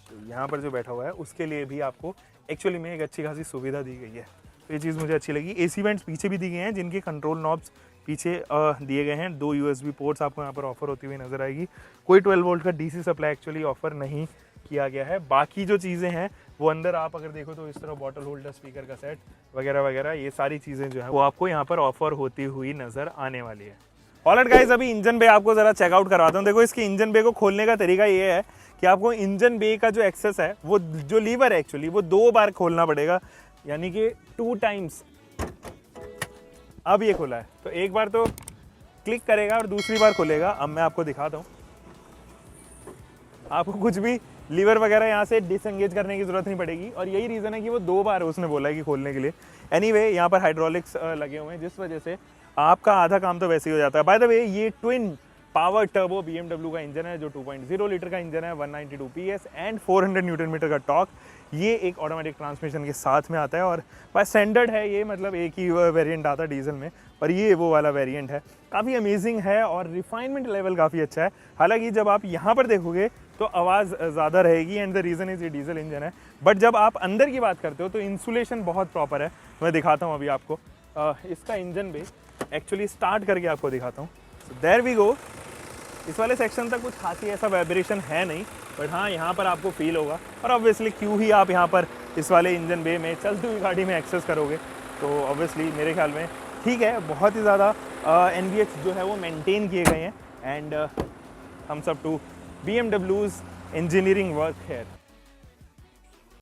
तो यहाँ पर जो बैठा हुआ है उसके लिए भी आपको एक्चुअली में एक अच्छी खासी सुविधा दी गई है, तो ये चीज़ मुझे अच्छी लगी। AC वेंट्स पीछे भी दी गए हैं जिनके कंट्रोल नॉब्स पीछे दिए गए हैं। 2 USB पोर्ट्स आपको यहाँ पर ऑफर होती हुई नजर आएगी। कोई 12 वोल्ट का DC सप्लाई एक्चुअली ऑफर नहीं किया गया है। बाकी जो चीज़ें हैं वो अंदर आप अगर देखो तो इस तरह बॉटल होल्डर, स्पीकर का सेट वगैरह वगैरह, ये सारी चीज़ें जो है वो आपको यहाँ पर ऑफर होती हुई नजर आने वाली है। ऑलराइट गाइस, अभी इंजन बे आपको ज़रा चेकआउट करवाता हूँ। देखो, इसके इंजन बे को खोलने का तरीका ये है कि आपको इंजन बे का जो एक्सेस है वो जो लीवर है एक्चुअली वो 2 बार खोलना पड़ेगा, यानी कि 2 टाइम्स। अब ये खुला है तो एक बार तो क्लिक करेगा और दूसरी बार खुलेगा। अब मैं आपको दिखाता हूँ, आपको कुछ भी लीवर वगैरह यहाँ से डिसएंगेज करने की जरूरत नहीं पड़ेगी, और यही रीज़न है कि वो 2 बार उसने बोला है कि खोलने के लिए। एनीवे, यहाँ पर हाइड्रोलिक्स लगे हुए हैं जिस वजह से आपका आधा काम तो वैसे ही हो जाता है। बाय द वे, ये ट्विन पावर टर्बो BMW का इंजन है जो 2.0 लीटर का इंजन है, 192 PS एंड 400 न्यूटन मीटर का टॉर्क। ये एक ऑटोमेटिक ट्रांसमिशन के साथ में आता है और बाय स्टैंडर्ड है ये, मतलब एक ही वेरिएंट आता है डीजल में, पर ये वो वाला वेरिएंट है। काफ़ी अमेजिंग है और रिफाइनमेंट लेवल काफ़ी अच्छा है। हालांकि जब आप यहाँ पर देखोगे तो आवाज़ ज़्यादा रहेगी एंड द रीज़न इज़ ये डीजल इंजन है। बट जब आप अंदर की बात करते हो तो इंसुलेशन बहुत प्रॉपर है। मैं दिखाता हूँ अभी आपको इसका इंजन बे एक्चुअली स्टार्ट करके आपको दिखाता हूँ। So there we go. इस वाले सेक्शन तक कुछ खासी ऐसा वाइब्रेशन है नहीं, बट हाँ यहाँ पर आपको फील होगा। और ऑब्वियसली क्यों ही आप यहाँ पर इस वाले इंजन बे में चलती हुई गाड़ी में एक्सेस करोगे, तो ऑब्वियसली मेरे ख्याल में ठीक है। बहुत ही ज़्यादा NVH जो है वो मेंटेन किए गए हैं and thumbs up to BMW's engineering work है।